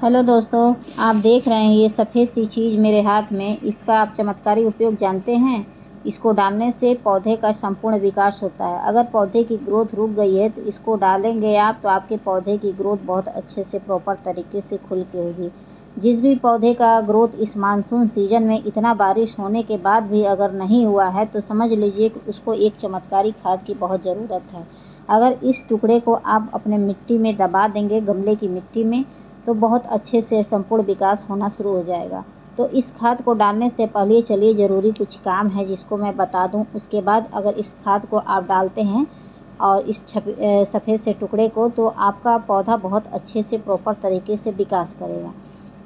Hello दोस्तों, आप देख रहे हैं ये सफ़ेद सी चीज़ मेरे हाथ में। इसका आप चमत्कारी उपयोग जानते हैं? इसको डालने से पौधे का संपूर्ण विकास होता है। अगर पौधे की ग्रोथ रुक गई है तो इसको डालेंगे आप, तो आपके पौधे की ग्रोथ बहुत अच्छे से प्रॉपर तरीके से खुल के होगी। जिस भी पौधे का ग्रोथ इस मानसून सीजन में इतना बारिश होने के बाद भी अगर नहीं हुआ है तो समझ लीजिए कि उसको एक चमत्कारी खाद की बहुत ज़रूरत है। अगर इस टुकड़े को आप अपने मिट्टी में दबा देंगे, गमले की मिट्टी में, तो बहुत अच्छे से संपूर्ण विकास होना शुरू हो जाएगा। तो इस खाद को डालने से पहले चलिए ज़रूरी कुछ काम है जिसको मैं बता दूं। उसके बाद अगर इस खाद को आप डालते हैं और इस सफ़ेद से टुकड़े को, तो आपका पौधा बहुत अच्छे से प्रॉपर तरीके से विकास करेगा।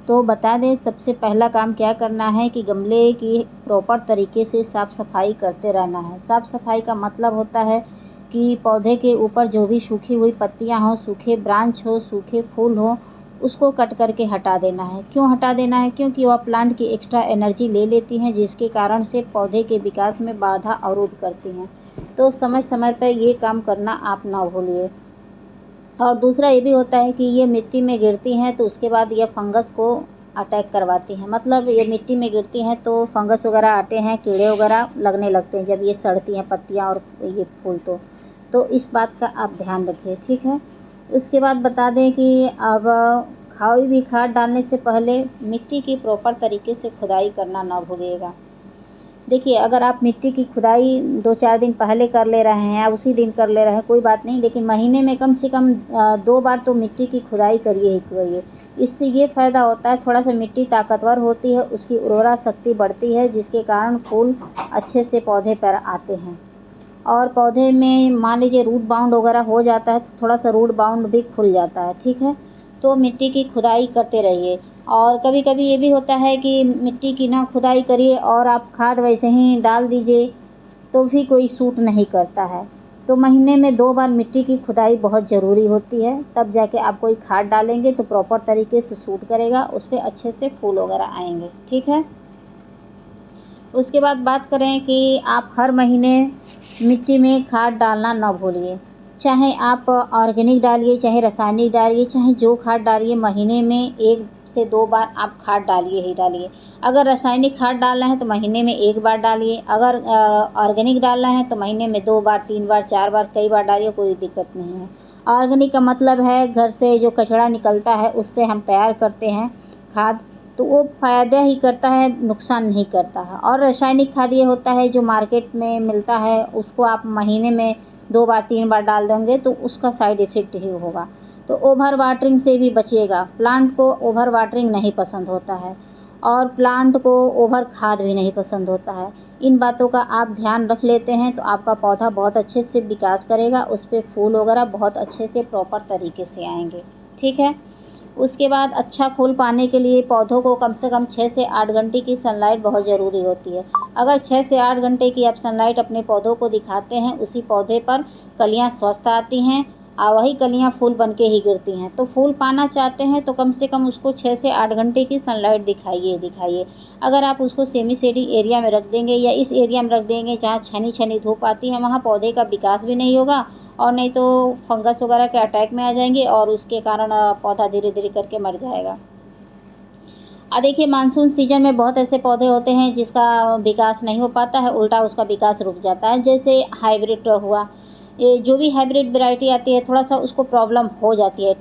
तो बता दें, सबसे पहला काम क्या करना है कि गमले की प्रॉपर तरीके से साफ़ सफाई करते रहना है। साफ़ सफाई का मतलब होता है कि पौधे के ऊपर जो भी सूखी हुई पत्तियां हों, सूखे ब्रांच हो, सूखे फूल हो, उसको कट करके हटा देना है। क्यों हटा देना है? क्योंकि वह प्लांट की एक्स्ट्रा एनर्जी ले लेती हैं, जिसके कारण से पौधे के विकास में बाधा अवरोध करती हैं। तो समय समय पर ये काम करना आप ना भूलिए। और दूसरा ये भी होता है कि ये मिट्टी में गिरती हैं तो उसके बाद ये फंगस को अटैक करवाती हैं। मतलब ये मिट्टी में गिरती हैं तो फंगस वगैरह आते हैं, कीड़े वगैरह लगने लगते हैं जब ये सड़ती हैं पत्तियाँ और ये फूल। तो इस बात का आप ध्यान रखिए, ठीक है। उसके बाद बता दें कि अब कोई भी खाद डालने से पहले मिट्टी की प्रॉपर तरीके से खुदाई करना ना भूलिएगा। देखिए, अगर आप मिट्टी की खुदाई 2-4 दिन पहले कर ले रहे हैं या उसी दिन कर ले रहे हैं, कोई बात नहीं, लेकिन महीने में कम से कम 2 बार तो मिट्टी की खुदाई करिए ही करिए। इससे ये फ़ायदा होता है, थोड़ा-सा मिट्टी ताकतवर होती है, उसकी उर्वरा शक्ति बढ़ती है, जिसके कारण फूल अच्छे से पौधे पर आते हैं। और पौधे में मान लीजिए रूट बाउंड वगैरह हो जाता है तो थोड़ा-सा रूट बाउंड भी खुल जाता है, ठीक है। तो मिट्टी की खुदाई करते रहिए। और कभी-कभी ये भी होता है कि मिट्टी की ना खुदाई करिए और आप खाद वैसे ही डाल दीजिए, तो भी कोई सूट नहीं करता है। तो महीने में 2 बार मिट्टी की खुदाई बहुत ज़रूरी होती है, तब जाके आप कोई खाद डालेंगे तो प्रॉपर तरीके से सूट करेगा, उस पे अच्छे से फूल वगैरह आएँगे, ठीक है। उसके बाद बात करें कि आप हर महीने मिट्टी में खाद डालना ना भूलिए। चाहे आप ऑर्गेनिक डालिए, चाहे रासायनिक डालिए, चाहे जो खाद डालिए, महीने में 1 से 2 बार आप खाद डालिए ही डालिए। अगर रासायनिक खाद डालना है तो महीने में 1 बार डालिए। अगर ऑर्गेनिक डालना है तो महीने में 2 बार, 3 बार, 4 बार, कई बार डालिए, कोई दिक्कत नहीं है। ऑर्गेनिक का मतलब है घर से जो कचरा निकलता है उससे हम तैयार करते हैं खाद, तो वो फ़ायदा ही करता है, नुकसान नहीं करता है। और रासायनिक खाद ये होता है जो मार्केट में मिलता है, उसको आप महीने में 2 बार 3 बार डाल देंगे तो उसका साइड इफ़ेक्ट ही होगा। तो ओवर वाटरिंग से भी बचिएगा। प्लांट को ओवर वाटरिंग नहीं पसंद होता है और प्लांट को ओवर खाद भी नहीं पसंद होता है। इन बातों का आप ध्यान रख लेते हैं तो आपका पौधा बहुत अच्छे से विकास करेगा, उस पे फूल वगैरह बहुत अच्छे से प्रॉपर तरीके से आएँगे, ठीक है। उसके बाद अच्छा फूल पाने के लिए पौधों को कम से कम 6 से 8 घंटे की सनलाइट बहुत ज़रूरी होती है। अगर 6 से 8 घंटे की आप सनलाइट अपने पौधों को दिखाते हैं, उसी पौधे पर कलियाँ स्वस्थ आती हैं और वही कलियाँ फूल बन के ही गिरती हैं। तो फूल पाना चाहते हैं तो कम से कम उसको 6 से 8 घंटे की सनलाइट दिखाइए ही दिखाइए। अगर आप उसको सेमी शेडी एरिया में रख देंगे या इस एरिया में रख देंगे जहाँ छनी-छनी धूप आती है, वहाँ पौधे का विकास भी नहीं होगा और नहीं तो फंगस वगैरह के अटैक में आ जाएंगे और उसके कारण पौधा धीरे-धीरे करके मर जाएगा। देखिए, मानसून सीजन में बहुत ऐसे पौधे होते हैं जिसका विकास नहीं हो पाता है, उल्टा उसका विकास रुक जाता है। जैसे हाइब्रिड हुआ, ये जो भी हाइब्रिड वैरायटी आती है थोड़ा-सा उसको प्रॉब्लम हो जाती है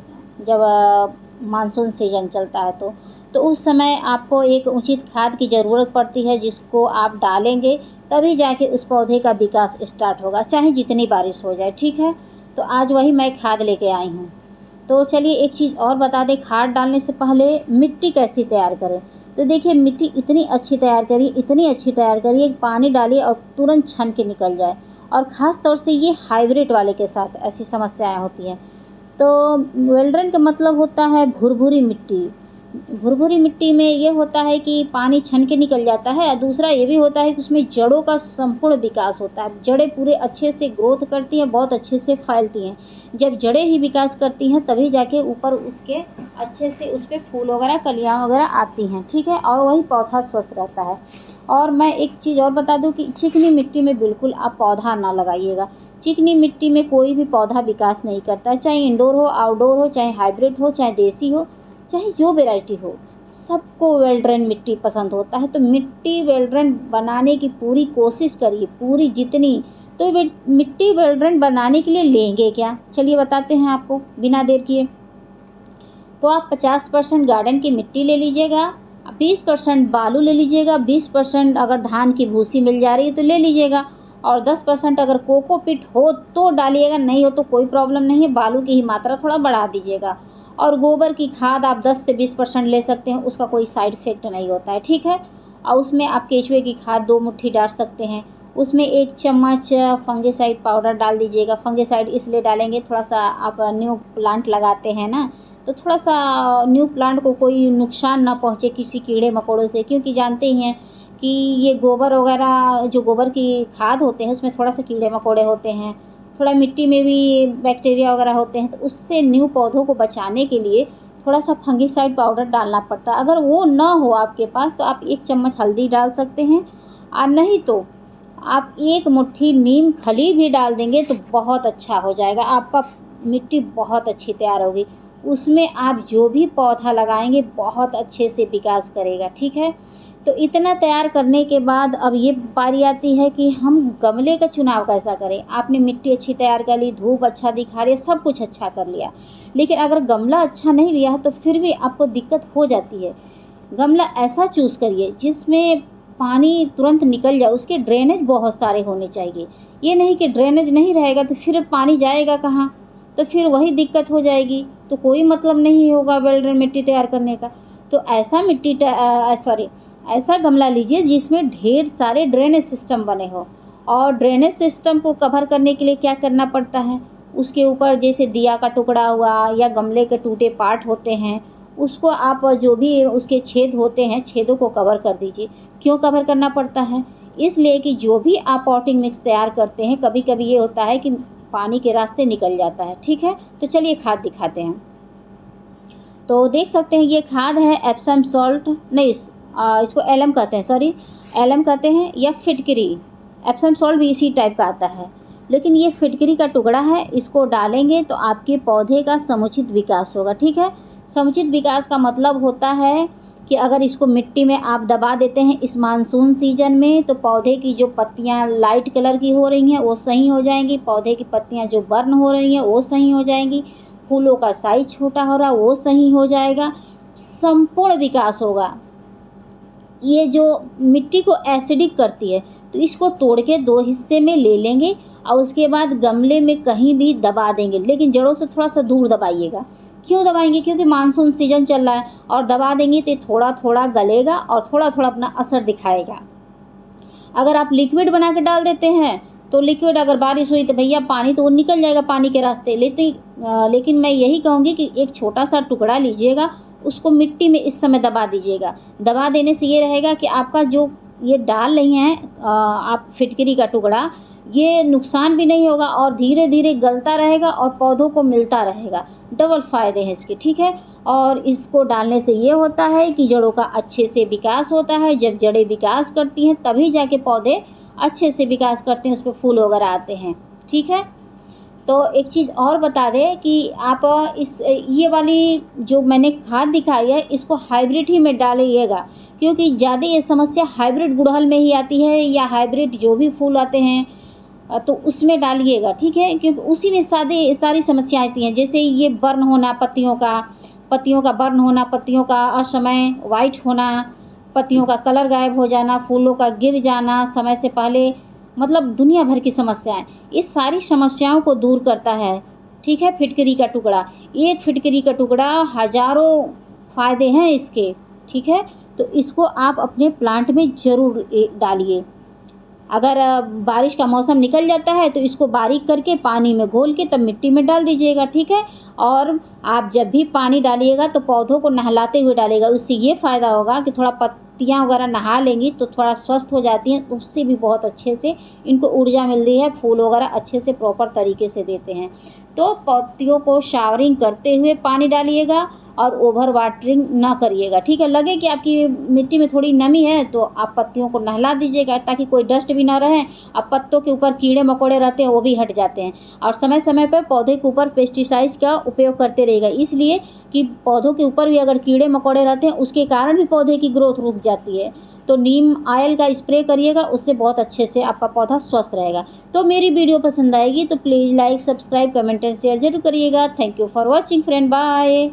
जब मानसून सीजन चलता है तो उस समय आपको एक उचित खाद की ज़रूरत पड़ती है जिसको आप डालेंगे तभी जाके उस पौधे का विकास स्टार्ट होगा, चाहे जितनी बारिश हो जाए, ठीक है। तो आज वही मैं खाद लेके आई हूँ। तो चलिए एक चीज़ और बता दें, खाद डालने से पहले मिट्टी कैसी तैयार करें। तो देखिए, मिट्टी इतनी अच्छी तैयार करिए, इतनी अच्छी तैयार करिए, पानी डालिए और तुरंत छन के निकल जाए। और ख़ास तौर से ये हाइब्रिड वाले के साथ ऐसी समस्याएं होती हैं। तो वेल्ड्रन का मतलब होता है भुरभुरी मिट्टी। भुरभुरी मिट्टी में ये होता है कि पानी छन के निकल जाता है और दूसरा ये भी होता है कि उसमें जड़ों का संपूर्ण विकास होता है। जड़ें पूरे अच्छे से ग्रोथ करती हैं, बहुत अच्छे से फैलती हैं। जब जड़ें ही विकास करती हैं तभी जाके ऊपर उसके अच्छे से उस पे फूल वगैरह, कलियाँ वगैरह आती हैं, ठीक है। और वही पौधा स्वस्थ रहता है। और मैं एक चीज़ और बता दूँ कि चिकनी मिट्टी में बिल्कुल आप पौधा ना लगाइएगा। चिकनी मिट्टी में कोई भी पौधा विकास नहीं करता है, चाहे इंडोर हो, आउटडोर हो, चाहे हाइब्रिड हो, चाहे देसी हो। चाहे जो वैरायटी हो, सबको वेल ड्रेन मिट्टी पसंद होता है। तो मिट्टी वेल ड्रेन बनाने की पूरी कोशिश करिए, पूरी जितनी। तो मिट्टी वेल ड्रेन बनाने के लिए लेंगे क्या, चलिए बताते हैं आपको बिना देर किए। तो आप 50% गार्डन की मिट्टी ले लीजिएगा, 20% बालू ले लीजिएगा, 20% अगर धान की भूसी मिल जा रही है तो ले लीजिएगा, और 10% अगर कोकोपीट हो तो डालिएगा, नहीं हो तो कोई प्रॉब्लम नहीं है, बालू की ही मात्रा थोड़ा बढ़ा दीजिएगा। और गोबर की खाद आप 10 से 20% ले सकते हैं, उसका कोई साइड इफेक्ट नहीं होता है, ठीक है। और उसमें आप केचुए की खाद 2 मुट्ठी डाल सकते हैं। उसमें 1 चम्मच फंगिसाइड पाउडर डाल दीजिएगा। फंगिसाइड इसलिए डालेंगे, थोड़ा सा आप न्यू प्लांट लगाते हैं ना, तो थोड़ा सा न्यू प्लांट को कोई नुकसान ना पहुँचे किसी कीड़े मकोड़ों से, क्योंकि जानते ही हैं कि ये गोबर वगैरह, जो गोबर की खाद होते हैं उसमें थोड़ा सा कीड़े मकोड़े होते हैं, थोड़ा मिट्टी में भी बैक्टीरिया वगैरह होते हैं, तो उससे न्यू पौधों को बचाने के लिए थोड़ा सा फंगिसाइड पाउडर डालना पड़ता है। अगर वो ना हो आपके पास तो आप 1 चम्मच हल्दी डाल सकते हैं, और नहीं तो आप 1 मुट्ठी नीम खली भी डाल देंगे तो बहुत अच्छा हो जाएगा, आपका मिट्टी बहुत अच्छी तैयार होगी। उसमें आप जो भी पौधा लगाएंगे बहुत अच्छे से विकास करेगा, ठीक है। तो इतना तैयार करने के बाद अब ये बारी आती है कि हम गमले का चुनाव कैसा करें। आपने मिट्टी अच्छी तैयार कर ली, धूप अच्छा दिखा रही है, सब कुछ अच्छा कर लिया, लेकिन अगर गमला अच्छा नहीं लिया है तो फिर भी आपको दिक्कत हो जाती है। गमला ऐसा चूज़ करिए जिसमें पानी तुरंत निकल जाए, उसके ड्रेनेज बहुत सारे होने चाहिए। ये नहीं कि ड्रेनेज नहीं रहेगा तो फिर पानी जाएगा कहाँ, तो फिर वही दिक्कत हो जाएगी, तो कोई मतलब नहीं होगा वेल ड्रेन मिट्टी तैयार करने का। तो ऐसा गमला लीजिए जिसमें ढेर सारे ड्रेनेज सिस्टम बने हो। और ड्रेनेज सिस्टम को कवर करने के लिए क्या करना पड़ता है, उसके ऊपर जैसे दिया का टुकड़ा हुआ या गमले के टूटे पार्ट होते हैं, उसको आप जो भी उसके छेद होते हैं, छेदों को कवर कर दीजिए। क्यों कवर करना पड़ता है, इसलिए कि जो भी आप पॉटिंग मिक्स तैयार करते हैं, कभी कभी ये होता है कि पानी के रास्ते निकल जाता है, ठीक है। तो चलिए खाद दिखाते हैं। तो देख सकते हैं ये खाद है एप्सम सॉल्ट, नहीं इसको एलम कहते हैं, सॉरी एलम कहते हैं, या फिटकरी। एप्सम सॉल्ट भी इसी टाइप का आता है, लेकिन ये फिटकरी का टुकड़ा है। इसको डालेंगे तो आपके पौधे का समुचित विकास होगा, ठीक है। समुचित विकास का मतलब होता है कि अगर इसको मिट्टी में आप दबा देते हैं इस मानसून सीजन में, तो पौधे की जो पत्तियां लाइट कलर की हो रही हैं वो सही हो जाएंगी, पौधे की पत्तियां जो बर्न हो रही हैं वो सही हो जाएंगी, फूलों का साइज छोटा हो रहा वो सही हो जाएगा, संपूर्ण विकास होगा। ये जो मिट्टी को एसिडिक करती है, तो इसको तोड़ के 2 हिस्से में ले लेंगे और उसके बाद गमले में कहीं भी दबा देंगे, लेकिन जड़ों से थोड़ा सा दूर दबाइएगा। क्यों दबाएंगे, क्योंकि मानसून सीजन चल रहा है, और दबा देंगे तो थोड़ा थोड़ा गलेगा और थोड़ा थोड़ा अपना असर दिखाएगा। अगर आप लिक्विड बना के डाल देते हैं तो लिक्विड अगर बारिश हुई तो भैया पानी तो वो निकल जाएगा पानी के रास्ते, लेकिन मैं यही कहूँगी कि एक छोटा सा टुकड़ा लीजिएगा, उसको मिट्टी में इस समय दबा दीजिएगा। दबा देने से ये रहेगा कि आपका जो ये डाल रही हैं आप फिटकरी का टुकड़ा, ये नुकसान भी नहीं होगा और धीरे धीरे गलता रहेगा और पौधों को मिलता रहेगा। डबल फ़ायदे हैं इसके, ठीक है। और इसको डालने से ये होता है कि जड़ों का अच्छे से विकास होता है। जब जड़ें विकास करती हैं तभी जाके पौधे अच्छे से विकास करते हैं, उस पर फूल वगैरह आते हैं, ठीक है। तो एक चीज़ और बता दें कि आप ये वाली जो मैंने खाद दिखाई है इसको हाइब्रिड ही में डालिएगा, क्योंकि ज़्यादा ये समस्या हाइब्रिड गुड़हल में ही आती है, या हाइब्रिड जो भी फूल आते हैं तो उसमें डालिएगा, ठीक है। क्योंकि उसी में सारी समस्याएं आती हैं, जैसे ये बर्न होना पत्तियों का बर्न होना, पत्तियों का असमय वाइट होना, पत्तियों का कलर गायब हो जाना, फूलों का गिर जाना समय से पहले, मतलब दुनिया भर की समस्याएं। इस सारी समस्याओं को दूर करता है, ठीक है, फिटकरी का टुकड़ा। एक फिटकरी का टुकड़ा हजारों फायदे हैं इसके, ठीक है। तो इसको आप अपने प्लांट में ज़रूर डालिए। अगर बारिश का मौसम निकल जाता है तो इसको बारीक करके पानी में घोल के तब मिट्टी में डाल दीजिएगा, ठीक है। और आप जब भी पानी डालिएगा तो पौधों को नहलाते हुए डालिएगा। उससे ये फ़ायदा होगा कि थोड़ा पत्तियां वगैरह नहा लेंगी तो थोड़ा स्वस्थ हो जाती हैं, उससे भी बहुत अच्छे से इनको ऊर्जा मिल रही है, फूल वगैरह अच्छे से प्रॉपर तरीके से देते हैं। तो पत्तियों को शावरिंग करते हुए पानी डालिएगा और ओवर वाटरिंग ना करिएगा, ठीक है। लगे कि आपकी मिट्टी में थोड़ी नमी है तो आप पत्तियों को नहला दीजिएगा ताकि कोई डस्ट भी ना रहे। अब पत्तों के ऊपर कीड़े मकोड़े रहते हैं वो भी हट जाते हैं। और समय समय पर पौधे के ऊपर पेस्टिसाइड्स का उपयोग करते रहिएगा, इसलिए कि पौधों के ऊपर भी अगर कीड़े मकोड़े रहते हैं उसके कारण भी पौधे की ग्रोथ रुक जाती है। तो नीम ऑयल का स्प्रे करिएगा, उससे बहुत अच्छे से आपका पौधा स्वस्थ रहेगा। तो मेरी वीडियो पसंद आएगी तो please like, subscribe, comment and share जरूर करिएगा। Thank you for watching friend, bye.